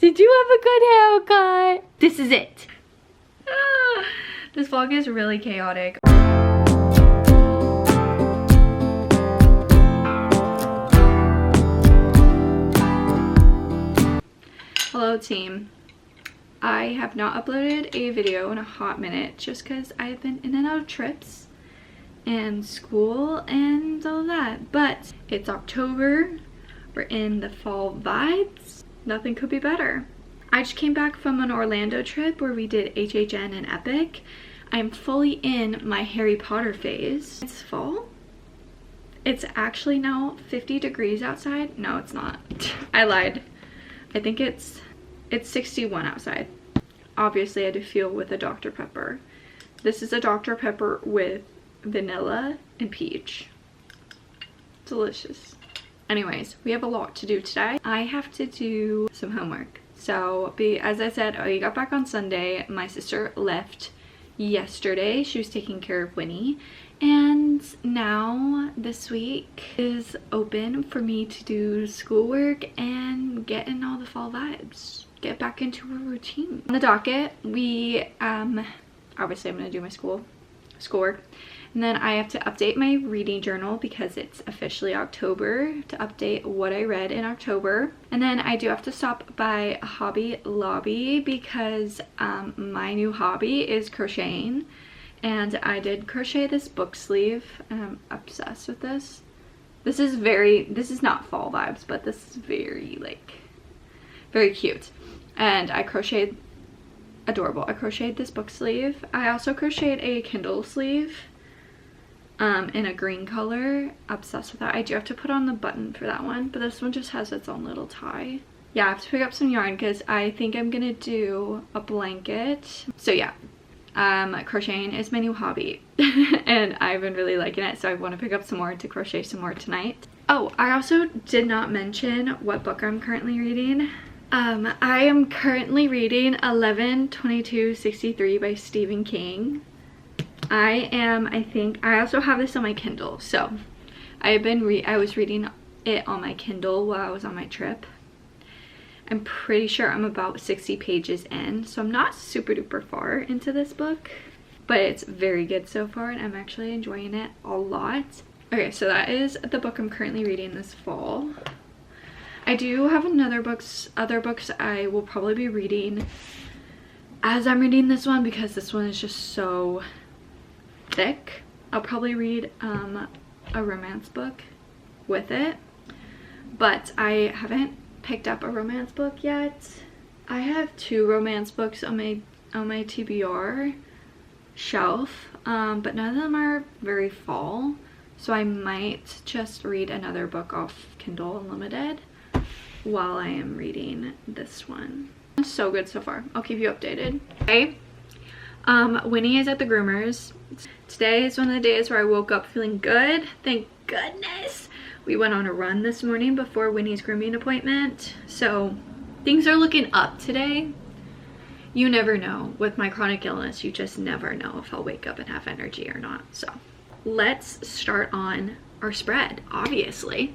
Did you have a good haircut? This is it. This vlog is really chaotic. Hello team. I have not uploaded a video in a hot minute just because I've been in and out of trips and school and all that. But it's October. We're in the fall vibes. Nothing could be better. I just came back from an Orlando trip where we did HHN and Epic. I'm fully in my Harry Potter phase. It's fall. It's actually now 50 degrees outside. No, it's not. I lied. I think it's 61 outside. Obviously I had to fuel with a Dr. Pepper. This is a Dr. Pepper with vanilla and peach. Delicious. Anyways, we have a lot to do today. I have to do some homework. So, as I said, I got back on Sunday. My sister left yesterday. She was taking care of Winnie. And now this week is open for me to do schoolwork and get in all the fall vibes. Get back into a routine. On the docket, we obviously I'm gonna do my schoolwork. And then I have to update my reading journal because it's officially October, to update what I read in October. And then I do have to stop by Hobby Lobby because my new hobby is crocheting. And I did crochet this book sleeve and I'm obsessed with this. This is not fall vibes, but this is very cute. And I crocheted, adorable. I crocheted this book sleeve. I also crocheted a Kindle sleeve in a green color. Obsessed with that. I do have to put on the button for that one, but this one just has its own little tie. Yeah, I have to pick up some yarn because I think I'm gonna do a blanket. So yeah. Crocheting is my new hobby and I've been really liking it, so I want to pick up some more to crochet some more tonight. Oh, I also did not mention what book I'm currently reading. I am currently reading 11/22/63 by Stephen King. I also have this on my Kindle, so I was reading it on my Kindle while I was on my trip. I'm pretty sure I'm about 60 pages in, so I'm not super duper far into this book, but it's very good so far and I'm actually enjoying it a lot. Okay, so that is the book I'm currently reading this fall. I do have other books I will probably be reading as I'm reading this one because this one is just so thick. I'll probably read a romance book with it, but I haven't picked up a romance book yet. I have 2 romance books on my TBR shelf, but none of them are very fall, so I might just read another book off Kindle Unlimited while I am reading this one. It's so good so far. I'll keep you updated. Okay, Winnie is at the groomers. Today is one of the days where I woke up feeling good. Thank goodness. We went on a run this morning before Winnie's grooming appointment, so things are looking up today. You never know. With my chronic illness, you just never know if I'll wake up and have energy or not. So let's start on our spread, obviously.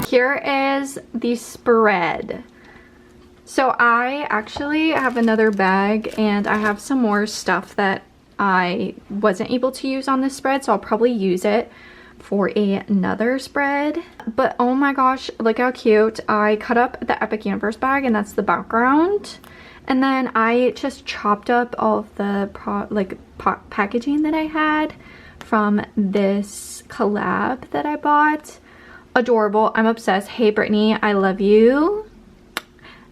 Here is the spread. So I actually have another bag and I have some more stuff that I wasn't able to use on this spread, so I'll probably use it for another spread. But oh my gosh, look how cute. I cut up the Epic Universe bag and that's the background. And then I just chopped up all of the packaging that I had from this collab that I bought. Adorable. I'm obsessed. Hey Brittany, I love you.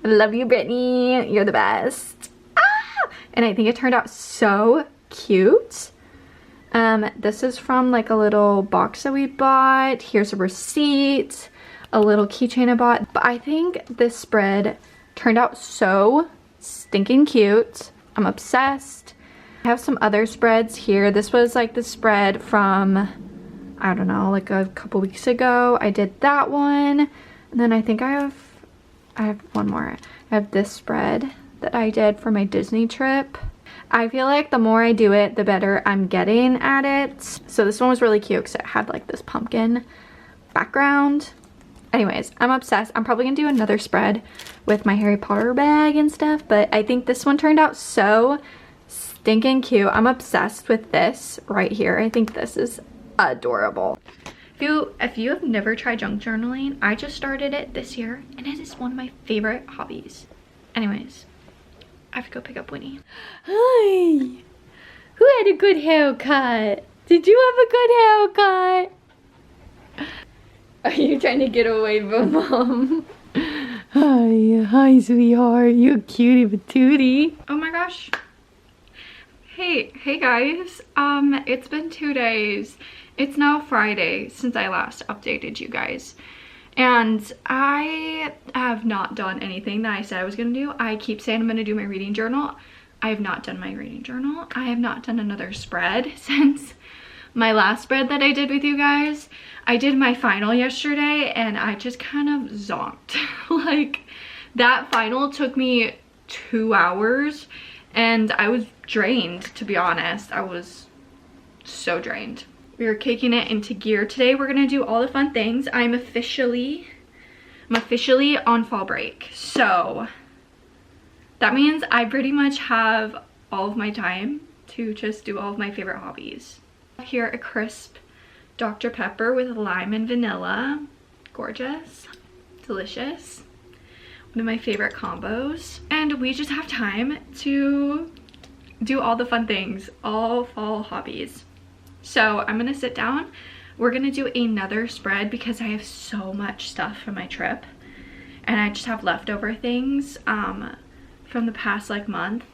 I love you, Brittany. You're the best. Ah! And I think it turned out so cute. This is from like a little box that we bought. Here's a receipt, a little keychain I bought. But I think this spread turned out so stinking cute. I'm obsessed. I have some other spreads here. This was like the spread from, I don't know, like a couple weeks ago. I did that one. And then I think I have one more. I have this spread that I did for my Disney trip. I feel like the more I do it, the better I'm getting at it. So this one was really cute because it had like this pumpkin background. Anyways, I'm obsessed. I'm probably gonna do another spread with my Harry Potter bag and stuff, but I think this one turned out so stinking cute. I'm obsessed with this right here. I think this is adorable. If you have never tried junk journaling, I just started it this year and it is one of my favorite hobbies. Anyways, I have to go pick up Winnie. Hi! Who had a good haircut? Did you have a good haircut? Are you trying to get away from mom? Hi sweetheart, you a cutie patootie. Oh my gosh. Hey guys, it's been 2 days. It's now Friday since I last updated you guys. And I have not done anything that I said I was gonna do. I keep saying I'm gonna do my reading journal. I have not done my reading journal. I have not done another spread since my last spread that I did with you guys. I did my final yesterday and I just kind of zonked. Like, that final took me 2 hours and I was drained, to be honest. I was so drained. We are kicking it into gear. Today we're gonna do all the fun things. I'm officially on fall break. So that means I pretty much have all of my time to just do all of my favorite hobbies. Here, a crisp Dr. Pepper with lime and vanilla. Gorgeous, delicious. One of my favorite combos. And we just have time to do all the fun things, all fall hobbies. So I'm gonna sit down. We're gonna do another spread because I have so much stuff from my trip and I just have leftover things from the past like month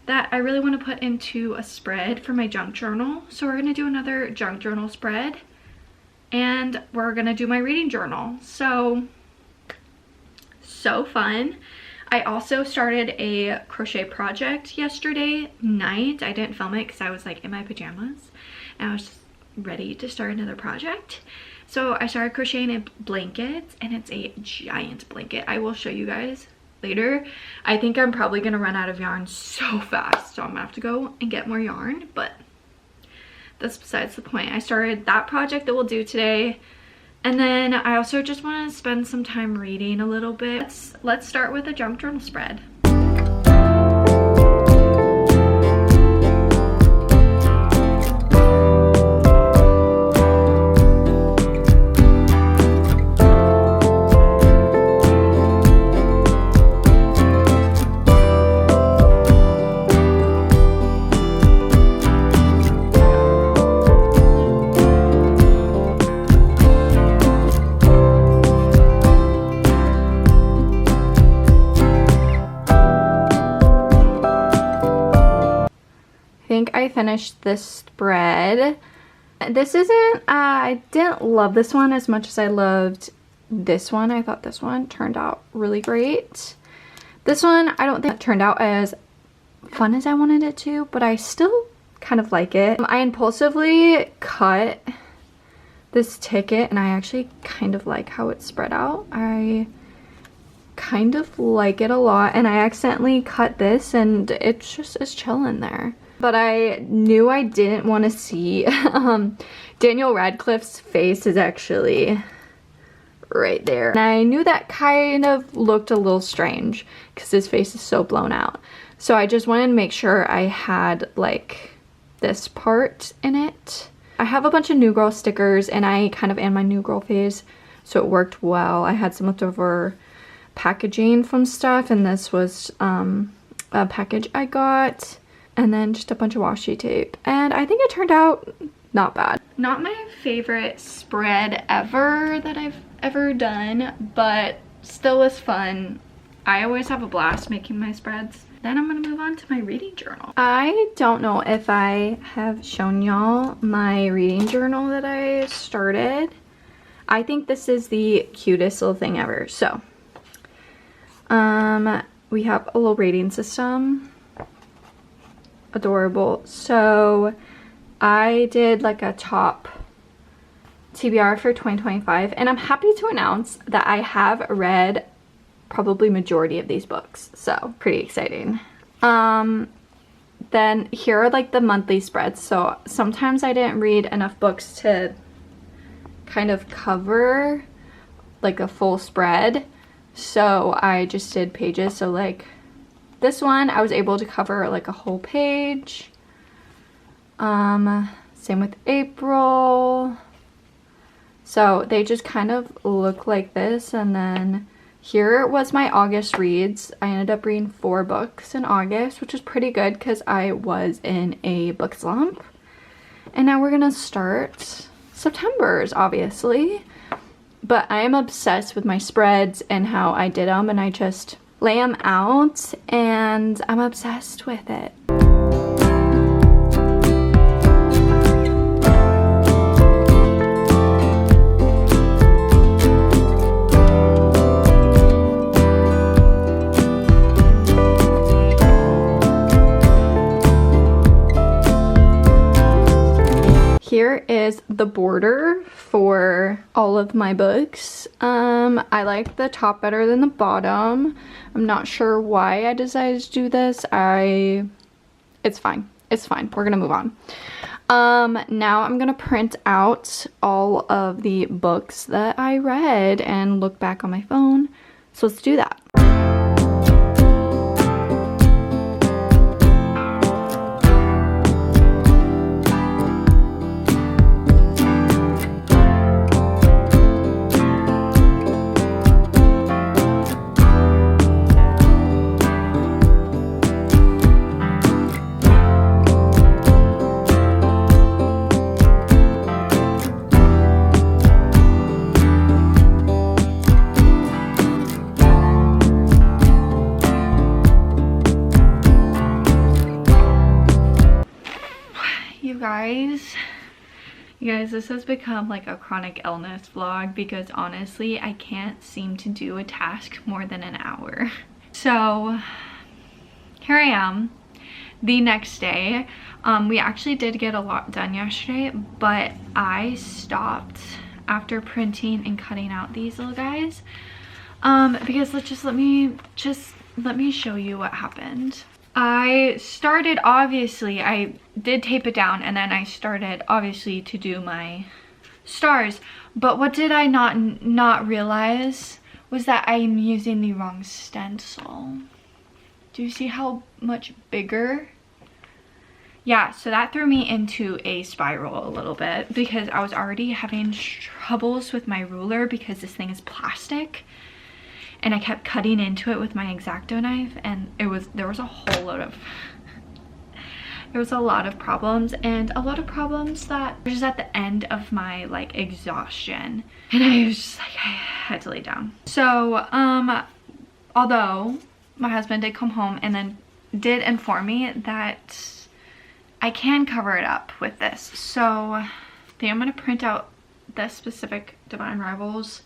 that I really want to put into a spread for my junk journal. So we're gonna do another junk journal spread and we're gonna do my reading journal. So fun. I also started a crochet project yesterday night. I didn't film it because I was like in my pajamas and I was just ready to start another project. So I started crocheting a blanket and it's a giant blanket. I will show you guys later. I think I'm probably gonna run out of yarn so fast, so I'm gonna have to go and get more yarn, but that's besides the point. I started that project that we'll do today. And then I also just want to spend some time reading a little bit. Let's start with a junk journal spread. I finished this spread. This isn't, I didn't love this one as much as I loved this one. I thought this one turned out really great. This one, I don't think it turned out as fun as I wanted it to, but I still kind of like it. I impulsively cut this ticket and I actually kind of like how it's spread out. I kind of like it a lot and I accidentally cut this and it just is chilling there. But I knew I didn't want to see Daniel Radcliffe's face is actually right there. And I knew that kind of looked a little strange because his face is so blown out. So I just wanted to make sure I had like this part in it. I have a bunch of New Girl stickers and I kind of am my New Girl phase, so it worked well. I had some leftover packaging from stuff and this was a package I got. And then just a bunch of washi tape. And I think it turned out not bad. Not my favorite spread ever that I've ever done, but still was fun. I always have a blast making my spreads. Then I'm gonna move on to my reading journal. I don't know if I have shown y'all my reading journal that I started. I think this is the cutest little thing ever. So, we have a little rating system. Adorable. So I did like a top TBR for 2025, and I'm happy to announce that I have read probably majority of these books, so pretty exciting. Then here are like the monthly spreads. So sometimes I didn't read enough books to kind of cover like a full spread, so I just did pages. So like this one I was able to cover like a whole page. Same with April. So they just kind of look like this. And then here was my August reads. I ended up reading 4 books in August, which was pretty good because I was in a book slump. And now we're gonna start September's, obviously. But I am obsessed with my spreads and how I did them, and I just lay them out and I'm obsessed with it. Here is the border for all of my books. I like the top better than the bottom. I'm not sure why I decided to do this. It's fine. It's fine. We're gonna move on. Now I'm gonna print out all of the books that I read and look back on my phone. So let's do that. You guys, this has become like a chronic illness vlog because honestly, I can't seem to do a task more than an hour. So here I am, the next day. We actually did get a lot done yesterday, but I stopped after printing and cutting out these little guys because let me show you what happened. I started, obviously, I did tape it down, and then I started, obviously, to do my stars. But what did I not realize was that I'm using the wrong stencil. Do you see how much bigger? Yeah, so that threw me into a spiral a little bit because I was already having troubles with my ruler because this thing is plastic. And I kept cutting into it with my X-Acto knife, and there was a whole load of a lot of problems, and a lot of problems that were just at the end of my like exhaustion, and I was just like, I had to lay down. So although my husband did come home and then did inform me that I can cover it up with this, so I think I'm gonna print out this specific Divine Rivals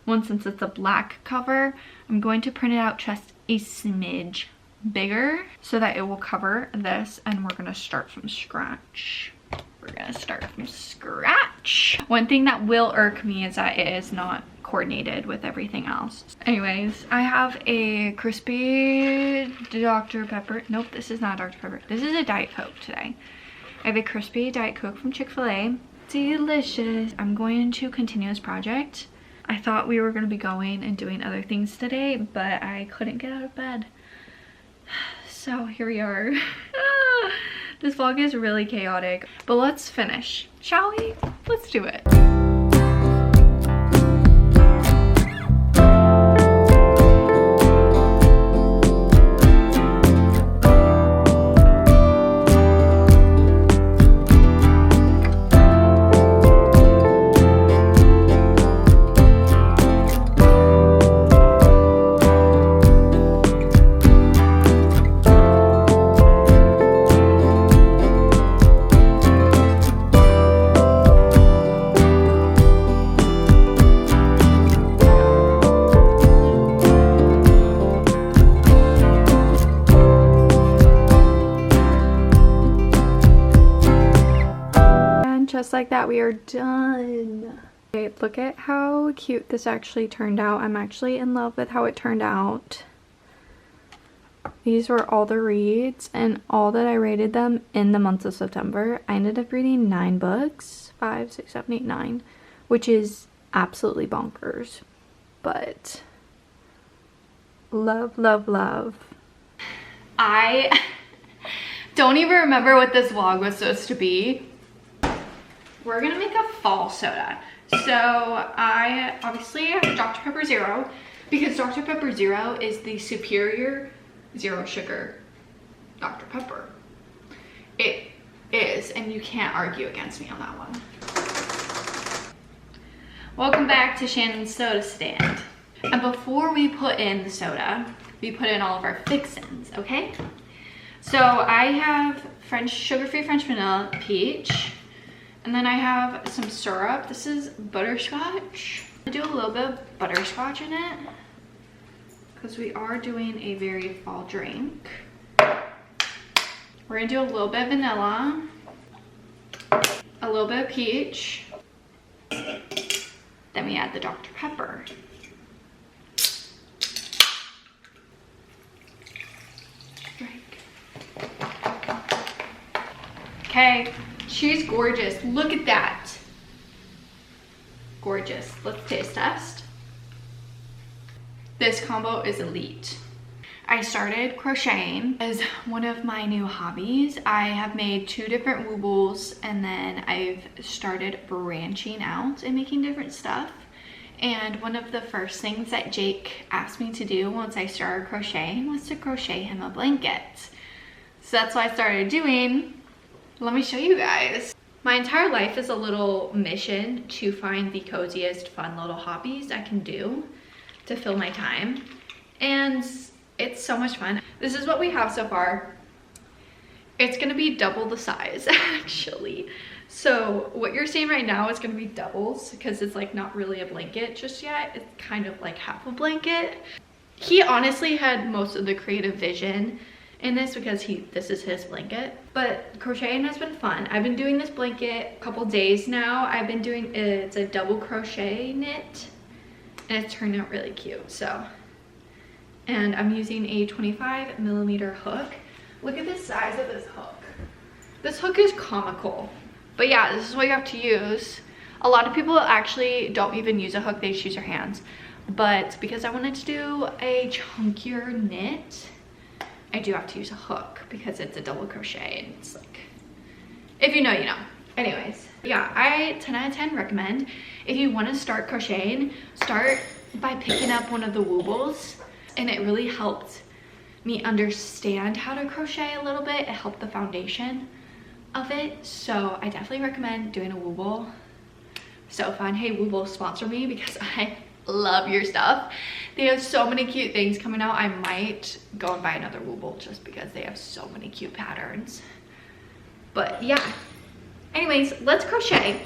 one. Since it's a black cover, I'm going to print it out just a smidge bigger so that it will cover this, and we're gonna start from scratch. One thing that will irk me is that it is not coordinated with everything else. Anyways, I have a crispy Dr. Pepper. Nope, this is not Dr. Pepper. This is a Diet Coke today. I have a crispy Diet Coke from Chick-fil-A. Delicious. I'm going to continue this project. I thought we were going to be going and doing other things today, but I couldn't get out of bed. So here we are. This vlog is really chaotic, but let's finish, shall we? Let's do it. just like that, we are done. Okay, look at how cute this actually turned out. I'm actually in love with how it turned out. These were all the reads and all that I rated them in the month of September. I ended up reading 9 books, 5, 6, 7, 8, 9, which is absolutely bonkers. But love, love, love. I don't even remember what this vlog was supposed to be. We're gonna make a fall soda. So I obviously have Dr. Pepper Zero because Dr. Pepper Zero is the superior zero sugar Dr. Pepper. It is, and you can't argue against me on that one. Welcome back to Shannon's soda stand. And before we put in the soda, we put in all of our fixins, okay? So I have sugar-free French vanilla peach, and then I have some syrup. This is butterscotch. I do a little bit of butterscotch in it because we are doing a very fall drink. We're gonna do a little bit of vanilla, a little bit of peach, then we add the Dr. Pepper. Okay, she's gorgeous. Look at that. Gorgeous. Let's taste test. This combo is elite. I started crocheting as one of my new hobbies. I have made 2 different woobles, and then I've started branching out and making different stuff. And one of the first things that Jake asked me to do once I started crocheting was to crochet him a blanket. So that's what I started doing. Let me show you guys. My entire life is a little mission to find the coziest, fun little hobbies I can do to fill my time. And it's so much fun. This is what we have so far. It's gonna be double the size, actually. So what you're seeing right now is gonna be doubles because it's like not really a blanket just yet. It's kind of like half a blanket. He honestly had most of the creative vision in this because this is his blanket. But crocheting has been fun. I've been doing this blanket a couple days now. I've been doing, it's a double crochet knit, and it's turned out really cute, so. And I'm using a 25mm hook. Look at the size of this hook. This hook is comical. But yeah, this is what you have to use. A lot of people actually don't even use a hook, they just use their hands. But because I wanted to do a chunkier knit, I do have to use a hook because it's a double crochet, and it's like, if you know, you know. Anyways, yeah, I 10 out of 10 recommend. If you want to start crocheting, start by picking up one of the woobles, and it really helped me understand how to crochet a little bit. It helped the foundation of it, so I definitely recommend doing a wooble. So fun. Hey, wooble, sponsor me because I love your stuff. They have so many cute things coming out. I might go and buy another wooble just because they have so many cute patterns. But yeah, anyways, let's crochet.